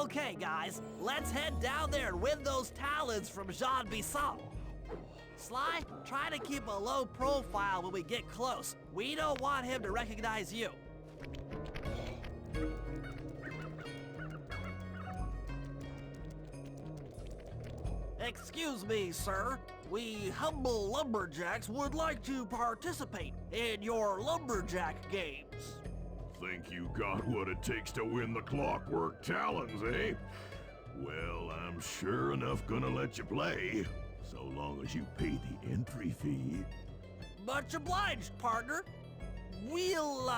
Okay, guys, let's head down there and win those talons from Jean Bisson. Sly, try to keep a low profile when we get close. We don't want him to recognize you. Excuse me, sir. We humble lumberjacks would like to participate in your lumberjack games. Think you got what it takes to win the Clockwork Talons, eh? Well, I'm sure enough gonna let you play, so long as you pay the entry fee. Much obliged, partner. We'll,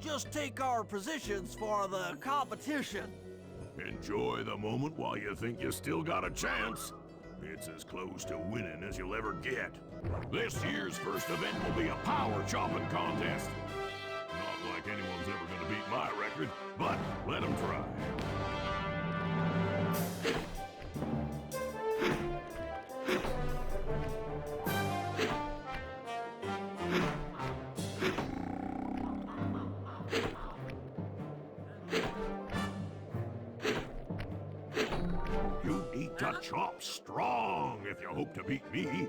just take our positions for the competition. Enjoy the moment while you think you still got a chance. It's as close to winning as you'll ever get. This year's first event will be a power chopping contest. Not like anyone's ever gonna beat my record, but let them try. You need to chop strong if you hope to beat me.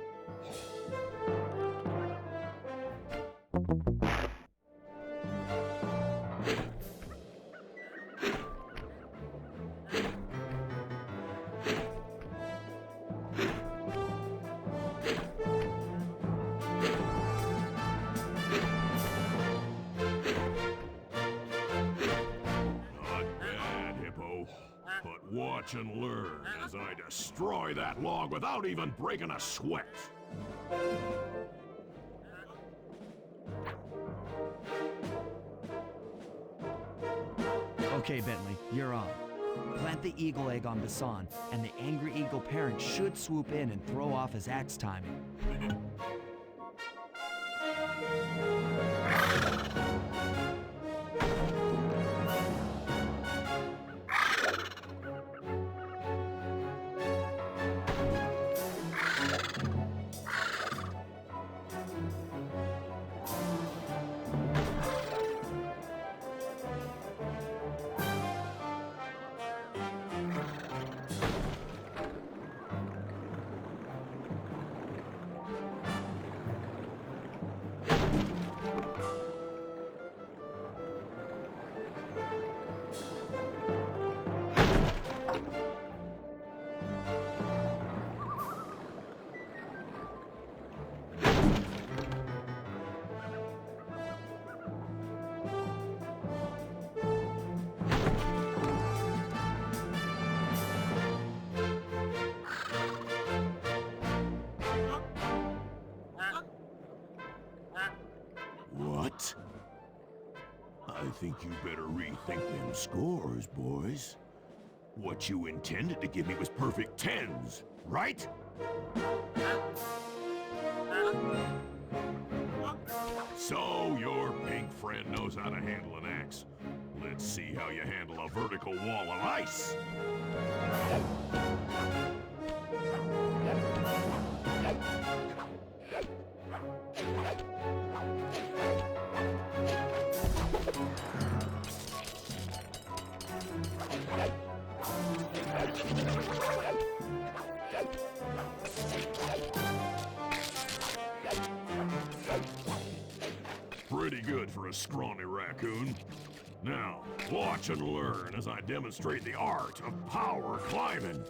But watch and learn as I destroy that log without even breaking a sweat. Okay, Bentley, you're on. Plant the eagle egg on Bassan, and the angry eagle parent should swoop in and throw off his axe timing. What? I think you better rethink them scores, boys. What you intended to give me was perfect tens, right? So your pink friend knows how to handle an axe. Let's see how you handle a vertical wall of ice. Pretty good for a scrawny raccoon. Now, watch and learn as I demonstrate the art of power climbing.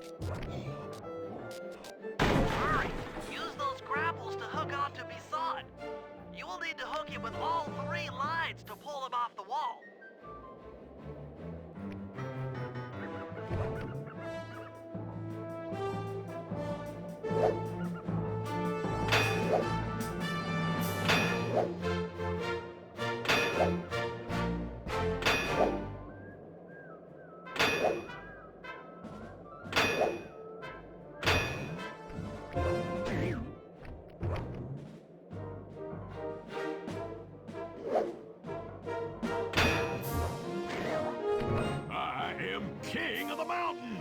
Hurry! Use those grapples to hook onto Bisson. You will need to hook him with all 3 lines to pull him off the wall. I am king of the mountain!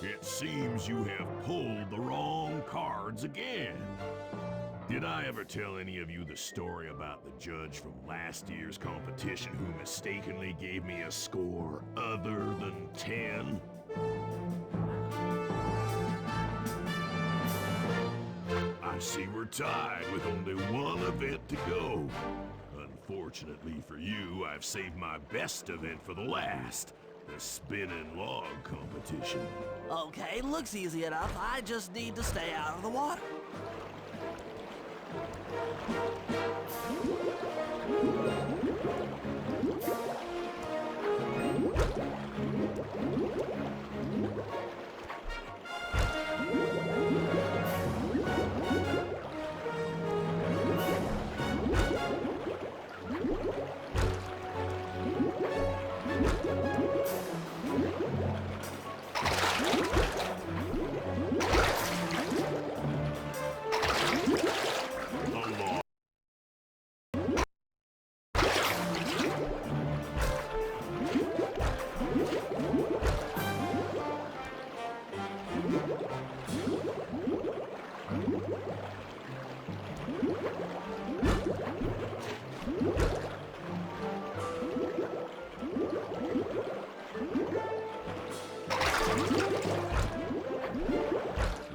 It seems you have pulled the wrong cards again. Did I ever tell any of you the story about the judge from last year's competition who mistakenly gave me a score other than 10? I see we're tied with only one event to go. Unfortunately for you, I've saved my best event for the last, the spinning log competition. Okay, looks easy enough. I just need to stay out of the water.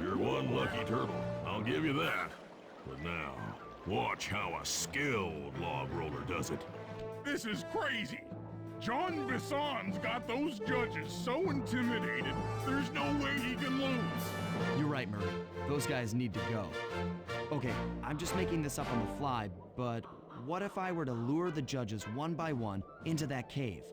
You're one lucky turtle, I'll give you that. But now, watch how a skilled log roller does it. This is crazy. John Bisson's got those judges so intimidated, there's no way he can lose. You're right, Murray. Those guys need to go. Okay, I'm just making this up on the fly, but what if I were to lure the judges one by one into that cave?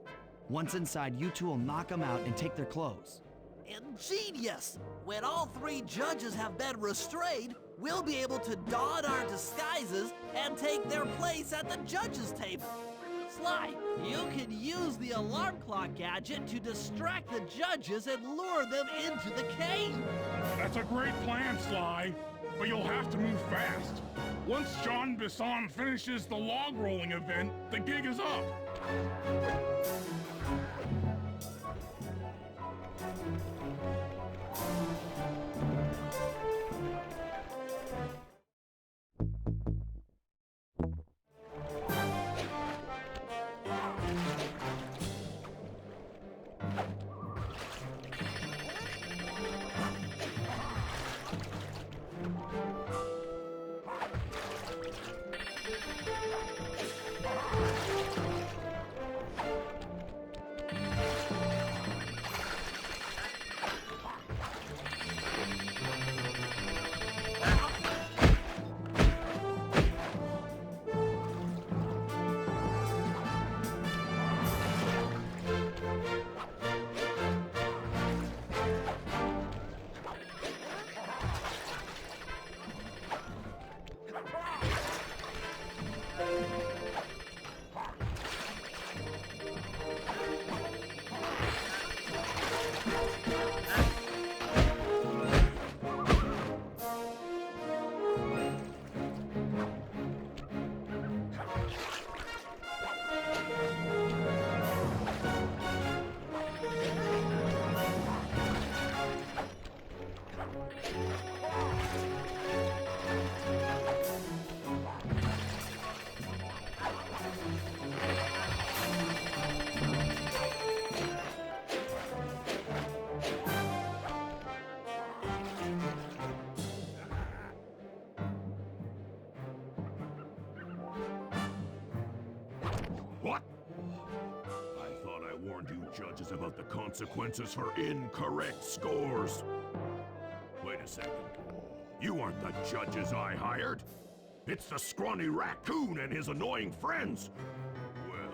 Once inside, you two will knock them out and take their clothes. Ingenious! When all three judges have been restrained, we'll be able to don our disguises and take their place at the judges' table. Sly, you can use the alarm clock gadget to distract the judges and lure them into the cave. That's a great plan, Sly, but you'll have to move fast. Once John Bisson finishes the log rolling event, the gig is up. What? I thought I warned you judges about the consequences for incorrect scores. Wait a second. You aren't the judges I hired. It's the scrawny raccoon and his annoying friends. Well,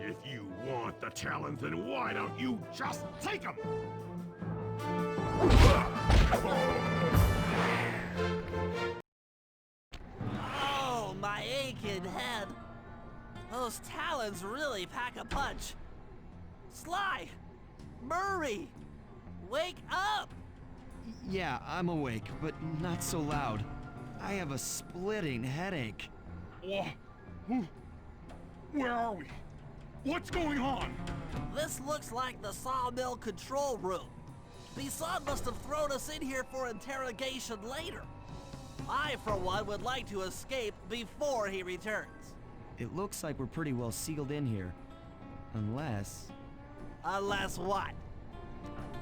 if you want the challenge, then why don't you just take them? Oh, my aching head. Those talons really pack a punch. Sly! Murray! Wake up! Yeah, I'm awake, but not so loud. I have a splitting headache. Where are we? What's going on? This looks like the sawmill control room. Bison must have thrown us in here for interrogation later. I, for one, would like to escape before he returns. It looks like we're pretty well sealed in here. Unless... Unless what?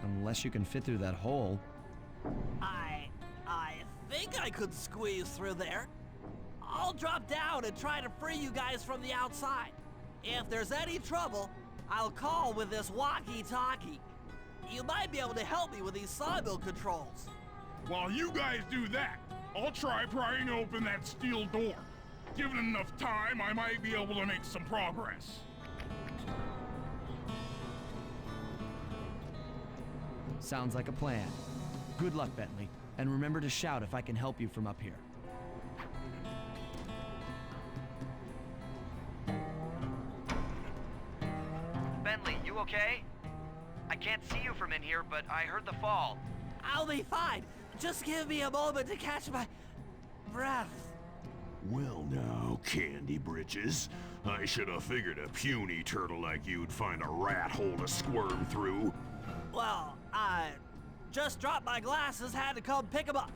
Unless you can fit through that hole. I think I could squeeze through there. I'll drop down and try to free you guys from the outside. If there's any trouble, I'll call with this walkie-talkie. You might be able to help me with these sawmill controls. While you guys do that, I'll try prying open that steel door. Given enough time, I might be able to make some progress. Sounds like a plan. Good luck, Bentley. And remember to shout if I can help you from up here. Bentley, you okay? I can't see you from in here, but I heard the fall. I'll be fine. Just give me a moment to catch my breath. Well now, Candy Britches. I should have figured a puny turtle like you'd find a rat hole to squirm through. Well, I just dropped my glasses, had to come pick them up.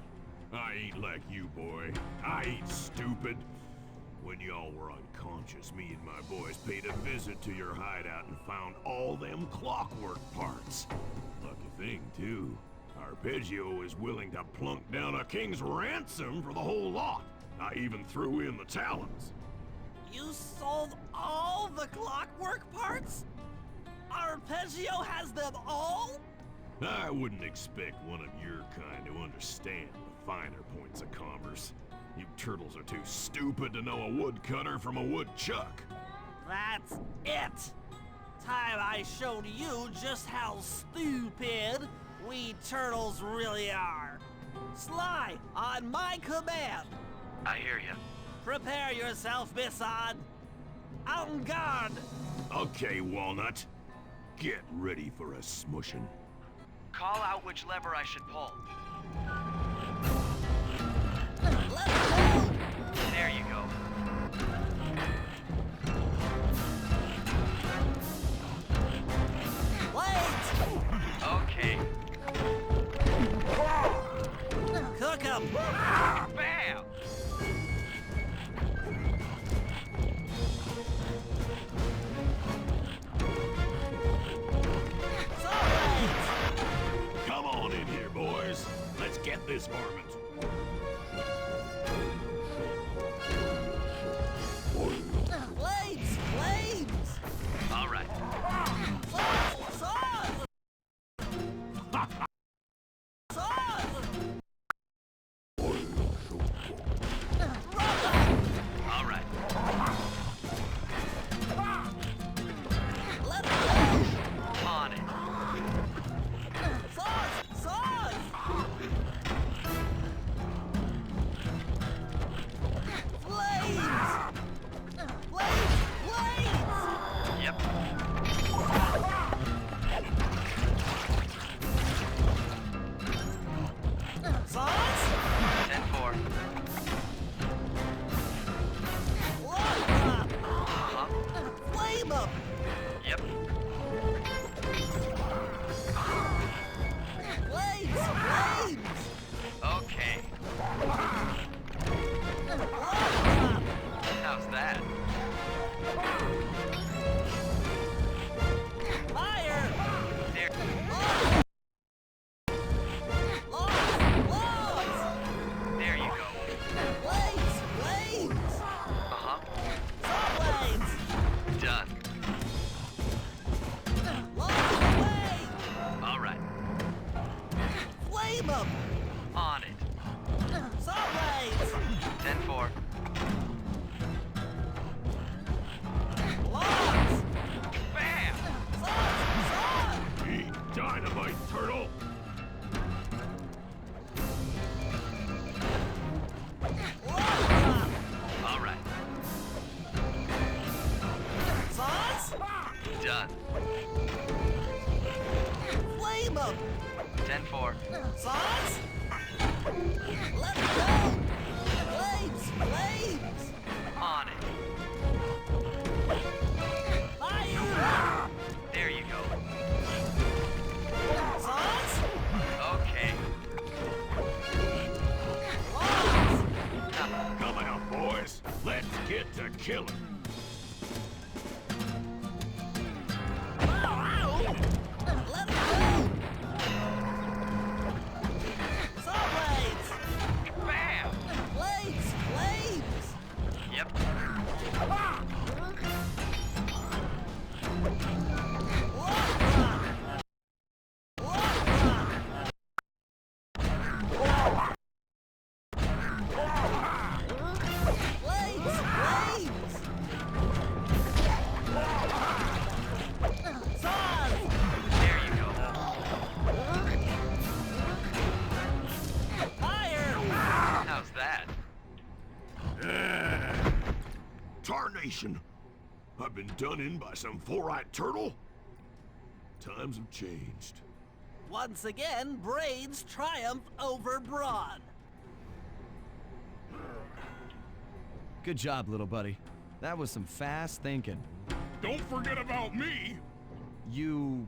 I ain't like you, boy. I ain't stupid. When y'all were unconscious, me and my boys paid a visit to your hideout and found all them clockwork parts. Lucky thing, too. Arpeggio is willing to plunk down a king's ransom for the whole lot. I even threw in the talons. You sold all the clockwork parts? Arpeggio has them all? I wouldn't expect one of your kind to understand the finer points of commerce. You turtles are too stupid to know a woodcutter from a woodchuck. That's it. Time I showed you just how stupid we turtles really are. Sly, on my command. I hear you. Prepare yourself, Bison. En garde. Okay, Walnut. Get ready for a smushing. Call out which lever I should pull. Let's go. There you go. Wait. Okay. Cook 'em. Bam! Come on in here, boys. Let's get this varmint. Blades! Blades! All right. Saws! Saws! Saws! All right. Let's go! On it. Saws! Saws! Blades! Blades! Blades! Yep. Saws? 10-4. Lock up! Uh-huh. Flame up! Yep. Blades! Blades! Okay. Lock up! How's that? Fire! There. Logs! There you go. Blades! Blades! Uh-huh. Saw blades! Done. Logs away! All right. Flame 'em! On it. Saw blades! 10-4. Logs! Bam! Saws! Saws! Eat dynamite, turtle. Logs up! All right. Saws? Done. Flame 'em! 10-4. Saws? Let's go! Blades! Blades! On it. Fire! There you go. Saws? killing. Let him go! Saw blades! Bam! Blades! Blades! Yep. Blades! Blades! Saws! There you go. Fire! How's that? Tarnation! I've been done in by some four-eyed turtle? Times have changed. Once again, braids triumph over brawn. Good job, little buddy. That was some fast thinking. Don't forget about me. You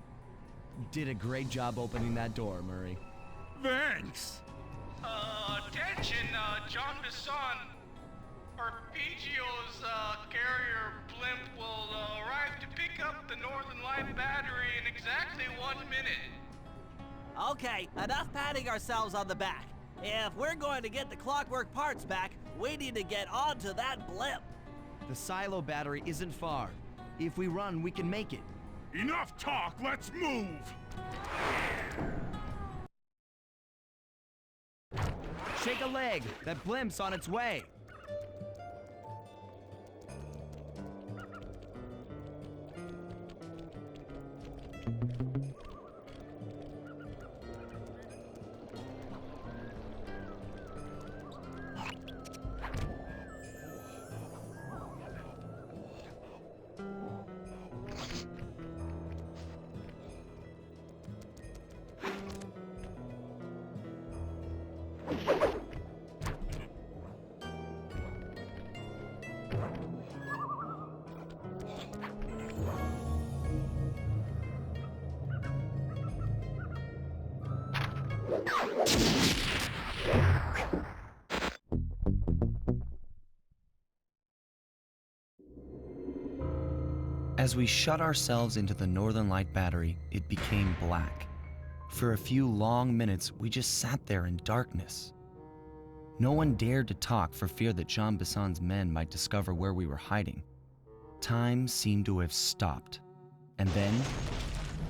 did a great job opening that door, Murray. Thanks. Attention, John Bisson. Arpeggio's carrier blimp will arrive to pick up the Northern Light battery in exactly 1 minute. Okay, enough patting ourselves on the back. If we're going to get the clockwork parts back, we need to get onto that blimp. The silo battery isn't far. If we run, we can make it. Enough talk, let's move. Shake a leg. That blimp's on its way. As we shut ourselves into the Northern Light battery, it became black. For a few long minutes, we just sat there in darkness. No one dared to talk for fear that Jean Bisson's men might discover where we were hiding. Time seemed to have stopped. And then,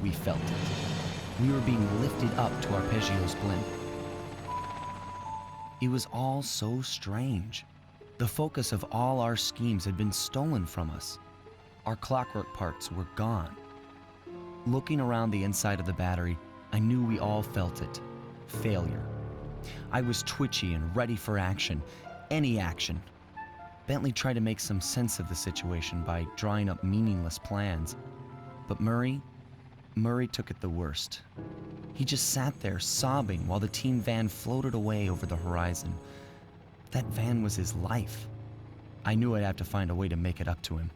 we felt it. We were being lifted up to Arpeggio's blimp. It was all so strange. The focus of all our schemes had been stolen from us. Our clockwork parts were gone. Looking around the inside of the battery, I knew we all felt it. Failure. I was twitchy and ready for action. Any action. Bentley tried to make some sense of the situation by drawing up meaningless plans. But Murray took it the worst. He just sat there sobbing while the team van floated away over the horizon. That van was his life. I knew I'd have to find a way to make it up to him.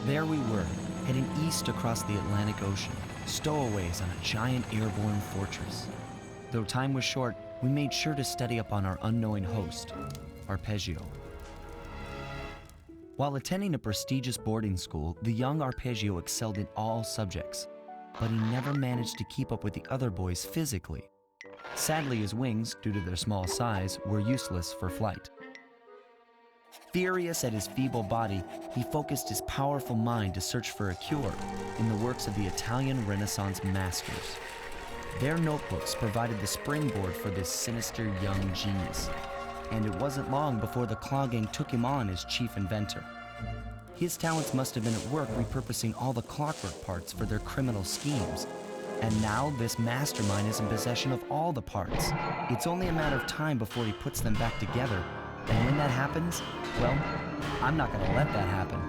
There we were, heading east across the Atlantic Ocean, stowaways on a giant airborne fortress. Though time was short, we made sure to study up on our unknowing host, Arpeggio. While attending a prestigious boarding school, the young Arpeggio excelled in all subjects, but he never managed to keep up with the other boys physically. Sadly, his wings, due to their small size, were useless for flight. Furious at his feeble body, he focused his powerful mind to search for a cure in the works of the Italian Renaissance masters. Their notebooks provided the springboard for this sinister young genius, and it wasn't long before the Claw Gang took him on as chief inventor. His talents must have been at work repurposing all the clockwork parts for their criminal schemes. And now this mastermind is in possession of all the parts. It's only a matter of time before he puts them back together. And when that happens, well, I'm not gonna let that happen.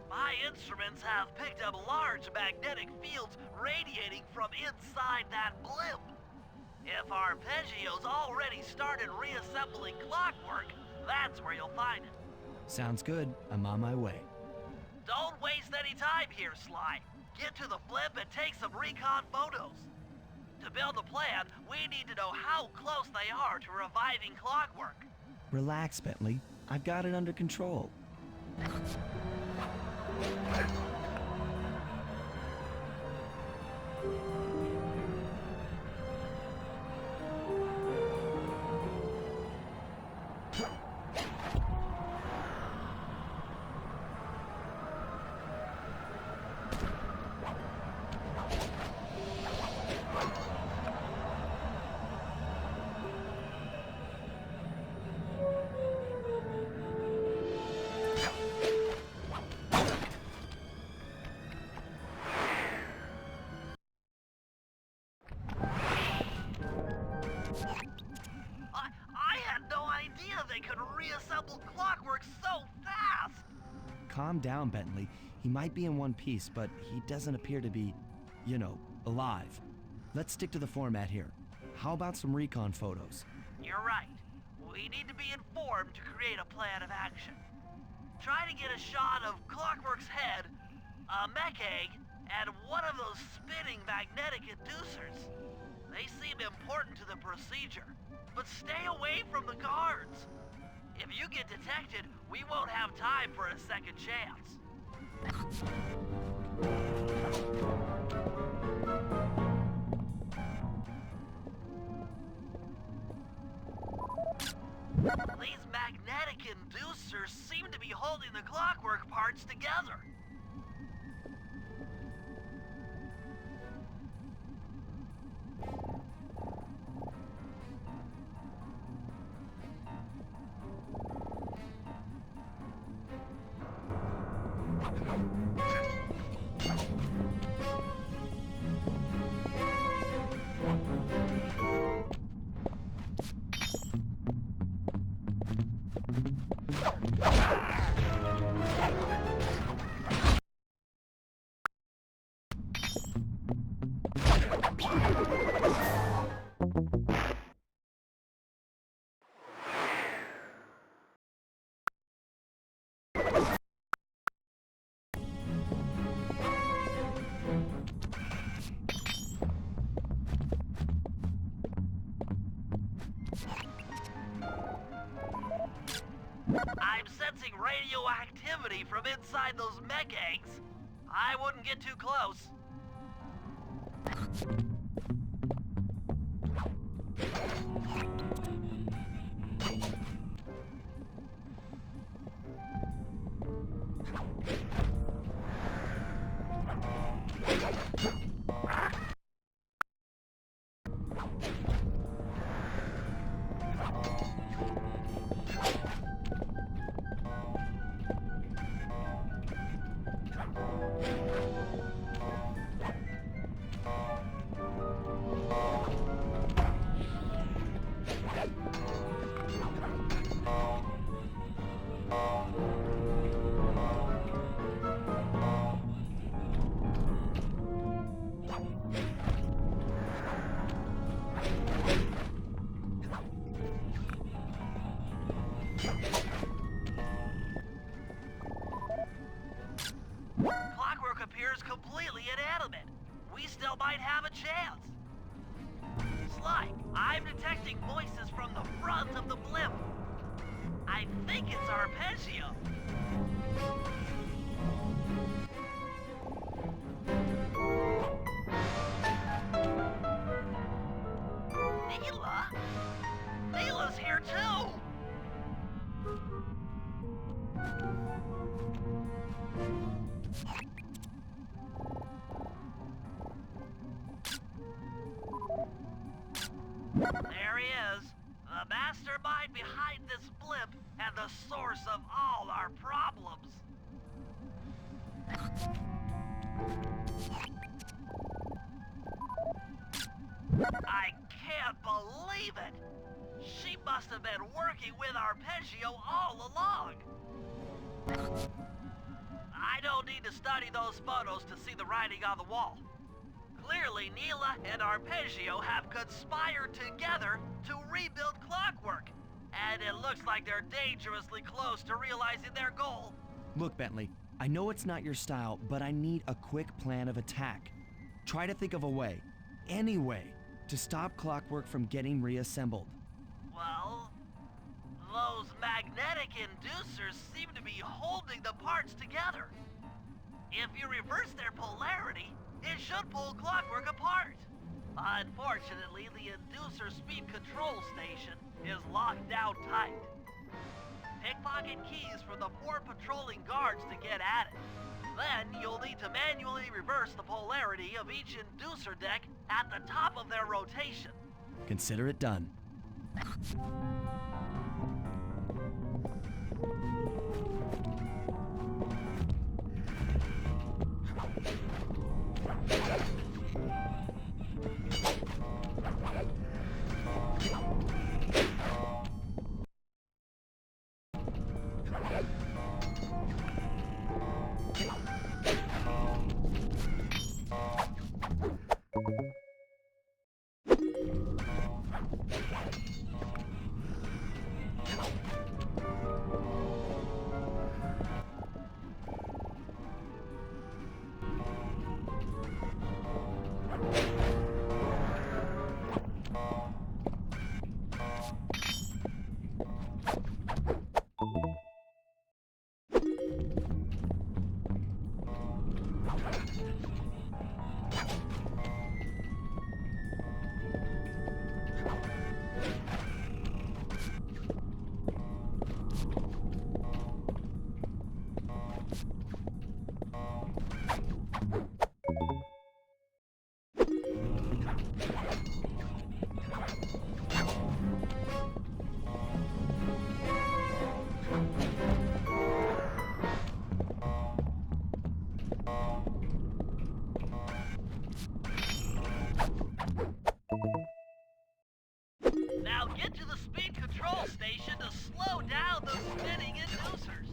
My instruments have picked up large magnetic fields radiating from inside that blimp. If Arpeggio's already started reassembling clockwork, that's where you'll find it. Sounds good. I'm on my way. Don't waste any time here, Sly. Get to the blimp and take some recon photos. To build the plan, we need to know how close they are to reviving clockwork. Relax, Bentley. I've got it under control. I had no idea they could reassemble clockwork so fast! Calm down, Bentley. He might be in one piece, but he doesn't appear to be, alive. Let's stick to the format here. How about some recon photos? You're right. We need to be informed to create a plan of action. Try to get a shot of Clockwork's head, a mech egg, and one of those spinning magnetic inducers. They seem important to the procedure, but stay away from the guards. If you get detected, we won't have time for a second chance. These magnetic inducers seem to be holding the clockwork parts together. I'm sensing radioactivity from inside those mech eggs. I wouldn't get too close. voices from the front of the blimp. I think it's Arpeggio. Neela? Neela's here too! There he is, the mastermind behind this blimp and the source of all our problems. I can't believe it! She must have been working with Arpeggio all along! I don't need to study those photos to see the writing on the wall. Clearly, Neela and Arpeggio have conspired together to rebuild Clockwork, and it looks like they're dangerously close to realizing their goal. Look, Bentley, I know it's not your style, but I need a quick plan of attack. Try to think of a way, any way, to stop Clockwork from getting reassembled. Well, those magnetic inducers seem to be holding the parts together. If you reverse their polarity, it should pull Clockwork apart. Unfortunately, the inducer speed control station is locked down tight. Pickpocket keys for the 4 patrolling guards to get at it. Then you'll need to manually reverse the polarity of each inducer deck at the top of their rotation. Consider it done. Now get to the speed control station to slow down those spinning inducers.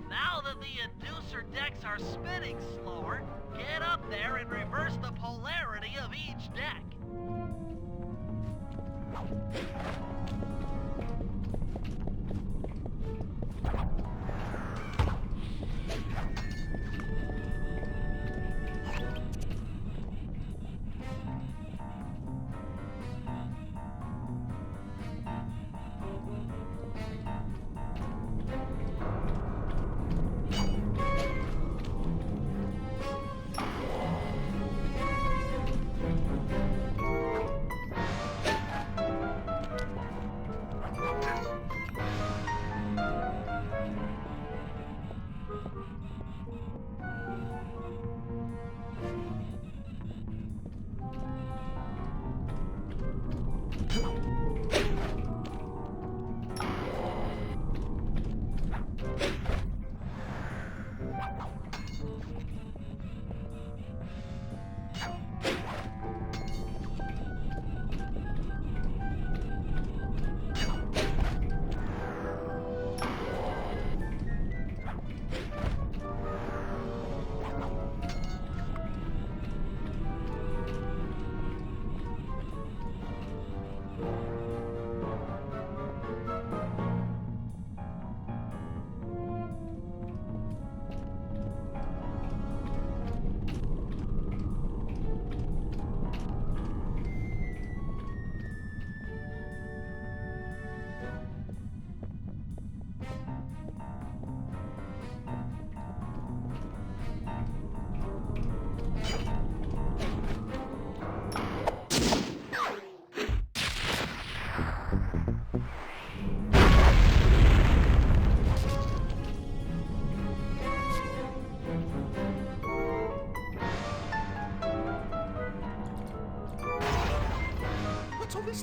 Now that the inducer decks are spinning slower, get up there and reverse the polarity of each deck.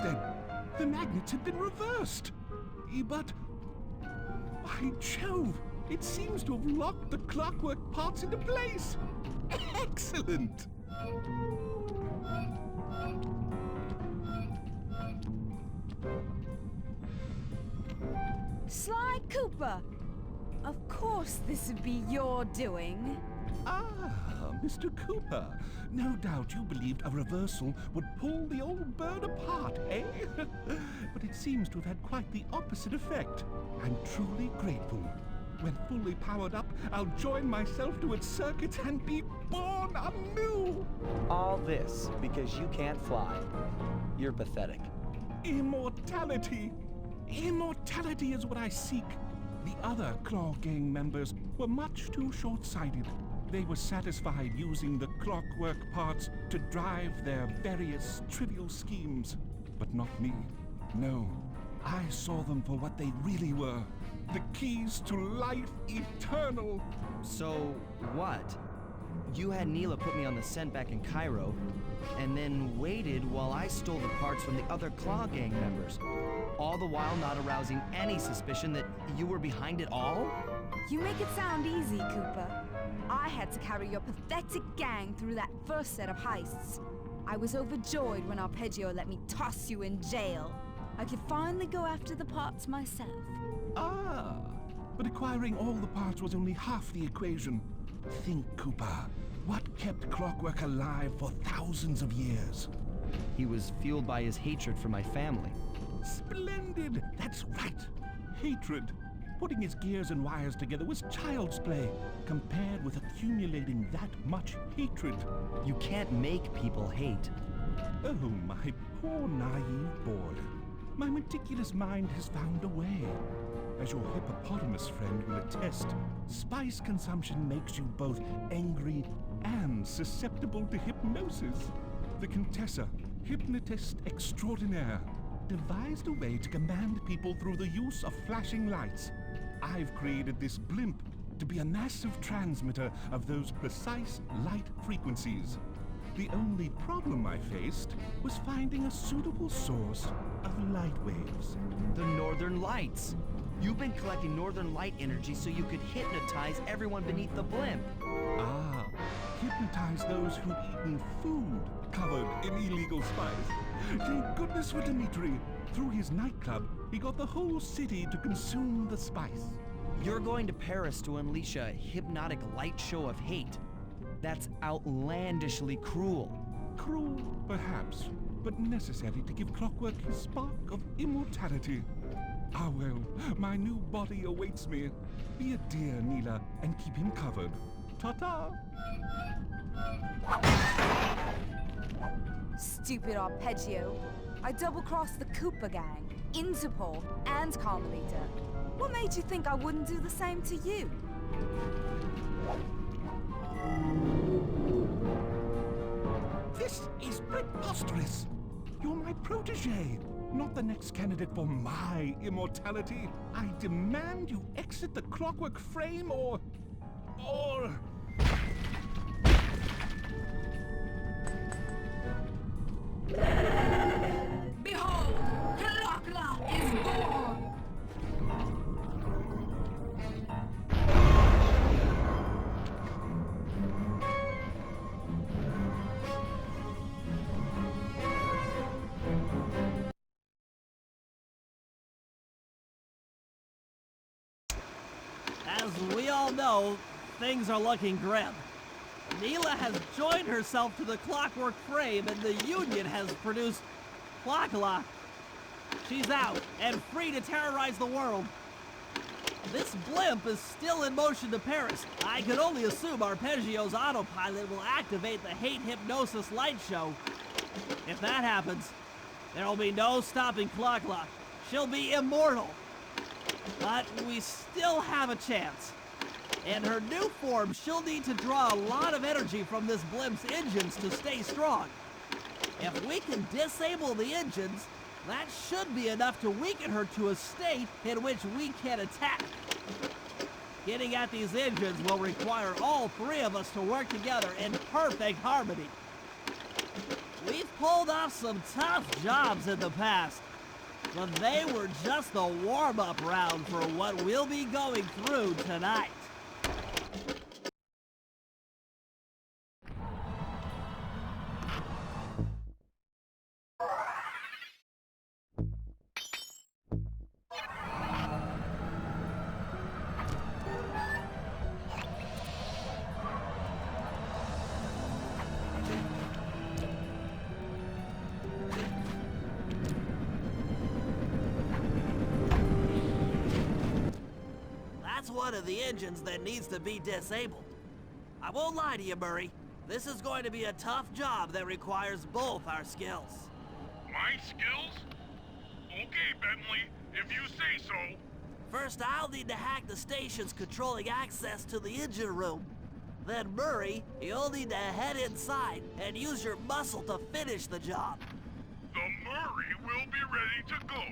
then. The magnets had been reversed. But... by Jove! It seems to have locked the clockwork parts into place! Excellent! Sly Cooper! Of course this would be your doing. Ah, Mr. Cooper. No doubt you believed a reversal would pull the old bird apart, eh? But it seems to have had quite the opposite effect. I'm truly grateful. When fully powered up, I'll join myself to its circuit and be born anew! All this because you can't fly. You're pathetic. Immortality! Immortality is what I seek. The other Claw Gang members were much too short-sighted. They were satisfied using the clockwork parts to drive their various trivial schemes. But not me. No, I saw them for what they really were. The keys to life eternal. So, what? You had Neela put me on the scent back in Cairo, and then waited while I stole the parts from the other Claw Gang members, all the while not arousing any suspicion that you were behind it all? You make it sound easy, Cooper. I had to carry your pathetic gang through that first set of heists. I was overjoyed when Arpeggio let me toss you in jail. I could finally go after the parts myself. Ah, but acquiring all the parts was only half the equation. Think, Cooper. What kept Clockwork alive for thousands of years? He was fueled by his hatred for my family. Splendid! That's right. Hatred. Putting his gears and wires together was child's play, compared with accumulating that much hatred. You can't make people hate. Oh, my poor naive boy. My meticulous mind has found a way. As your hippopotamus friend will attest, spice consumption makes you both angry and susceptible to hypnosis. The Contessa, hypnotist extraordinaire, devised a way to command people through the use of flashing lights. I've created this blimp to be a massive transmitter of those precise light frequencies. The only problem I faced was finding a suitable source of light waves. The Northern Lights. You've been collecting Northern Light energy so you could hypnotize everyone beneath the blimp. Ah, hypnotize those who'd eaten food covered in illegal spice. Thank goodness for Dimitri. Through his nightclub, he got the whole city to consume the spice. You're going to Paris to unleash a hypnotic light show of hate. That's outlandishly cruel. Cruel, perhaps, but necessary to give Clockwork his spark of immortality. Ah well, my new body awaits me. Be a dear, Neela, and keep him covered. Ta-ta! Stupid Arpeggio. I double-crossed the Cooper gang, Interpol, and Carmelita. What made you think I wouldn't do the same to you? This is preposterous! You're my protege, not the next candidate for my immortality. I demand you exit the Clockwork frame or... Behold, Kalakla is born! As we all know, things are looking grim. Neela has joined herself to the Clockwork frame, and the Union has produced Clockla. She's out and free to terrorize the world. This blimp is still in motion to Paris. I can only assume Arpeggio's autopilot will activate the hate hypnosis light show. If that happens, there'll be no stopping Clockla. She'll be immortal. But we still have a chance. In her new form, she'll need to draw a lot of energy from this blimp's engines to stay strong. If we can disable the engines, that should be enough to weaken her to a state in which we can attack. Getting at these engines will require all three of us to work together in perfect harmony. We've pulled off some tough jobs in the past, but they were just a warm-up round for what we'll be going through tonight. That's one of the engines that needs to be disabled. I won't lie to you, Murray. This is going to be a tough job that requires both our skills. My skills? Okay, Bentley, if you say so. First, I'll need to hack the stations controlling access to the engine room. Then, Murray, you'll need to head inside and use your muscle to finish the job. The Murray will be ready to go.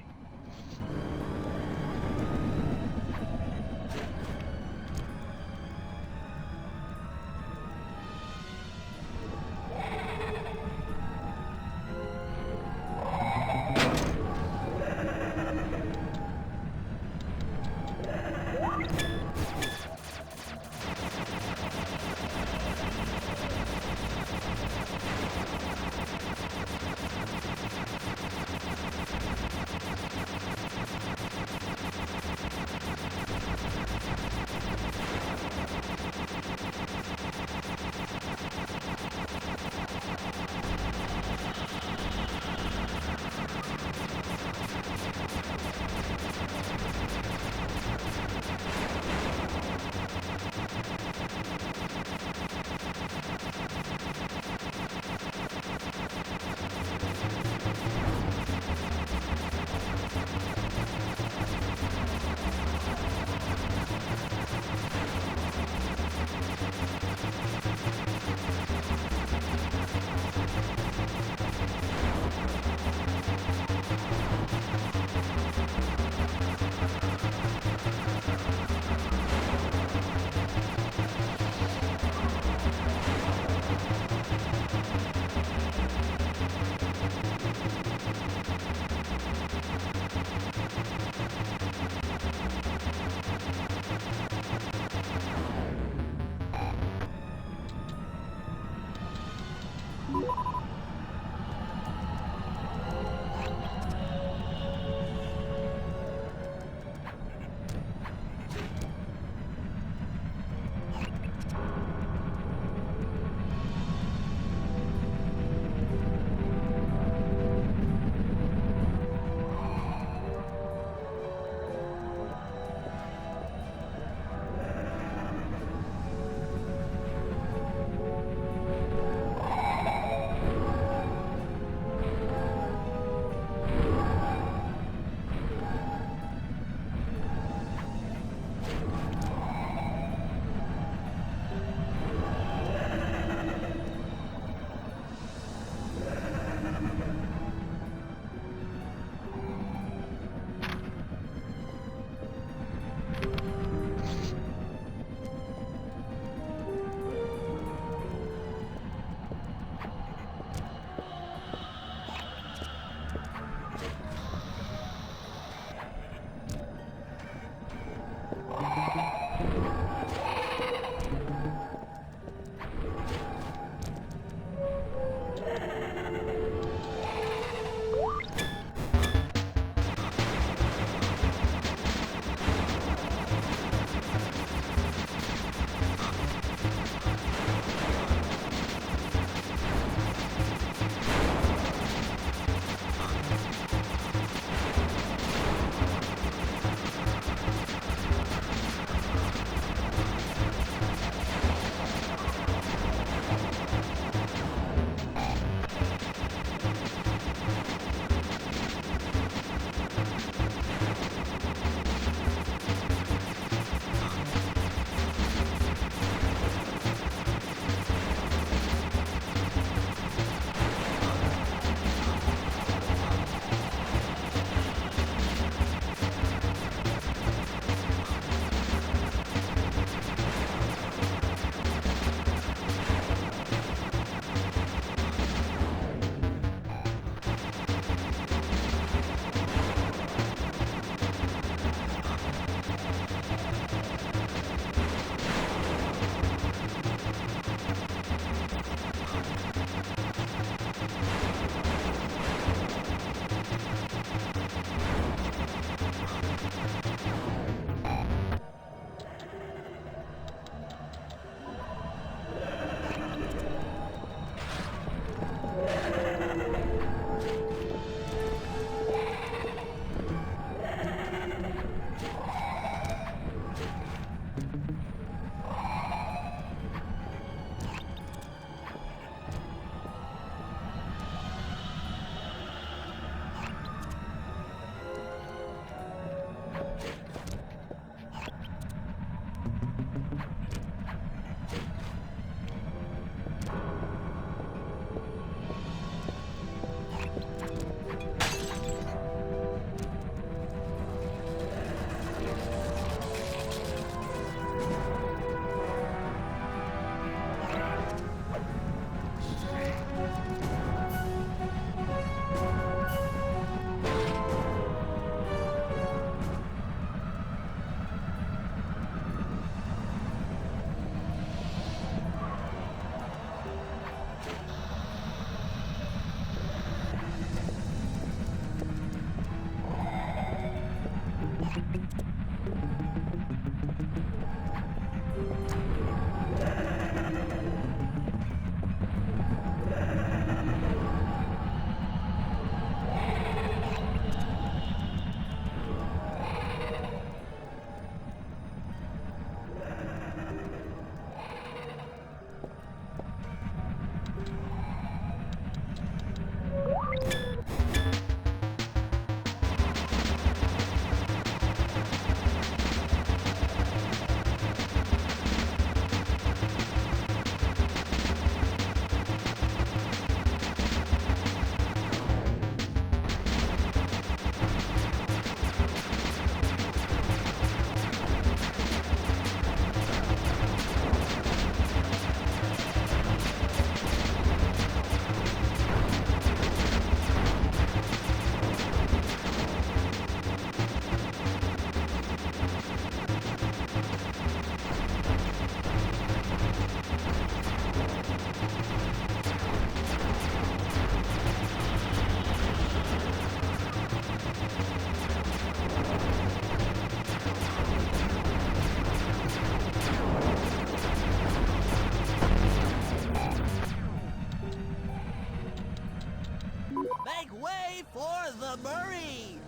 Make way for the Murray!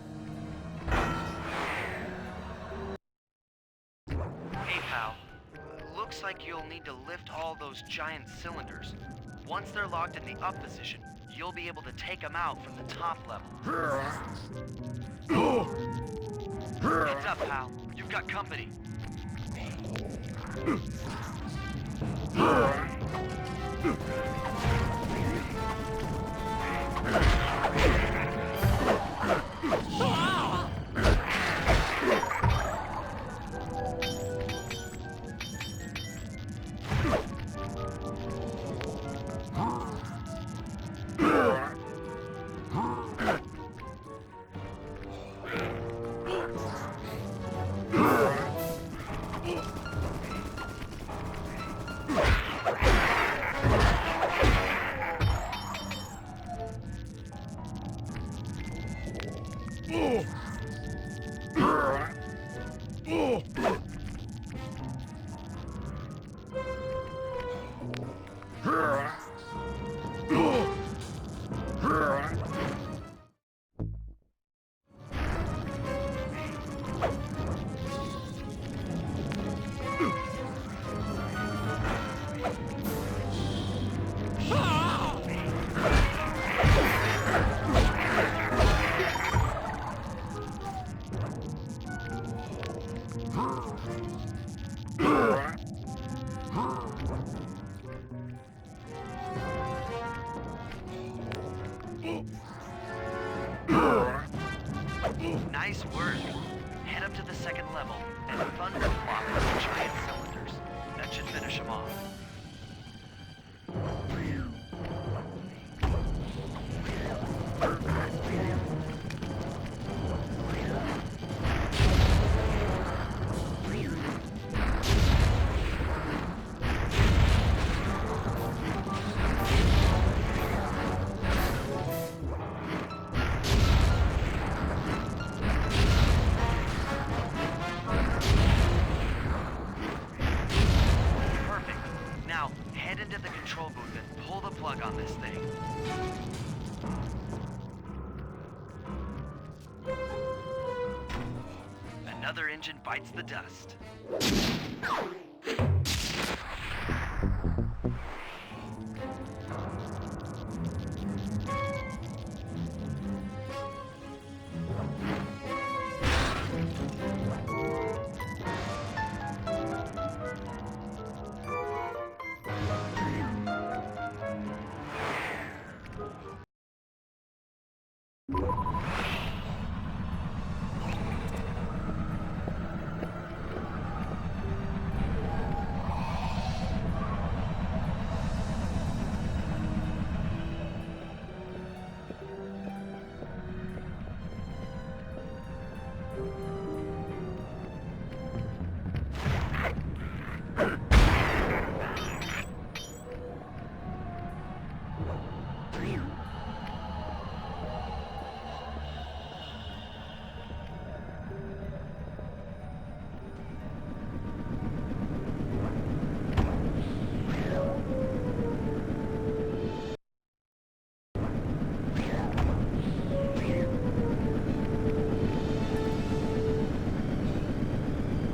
Hey, pal. Looks like you'll need to lift all those giant cylinders. Once they're locked in the up position, you'll be able to take them out from the top level. Heads up, pal. You've got company. Nice work. Head up to the second level and thunderclop the giant cylinders. That should finish them off. Into the control booth and pull the plug on this thing. Another engine bites the dust.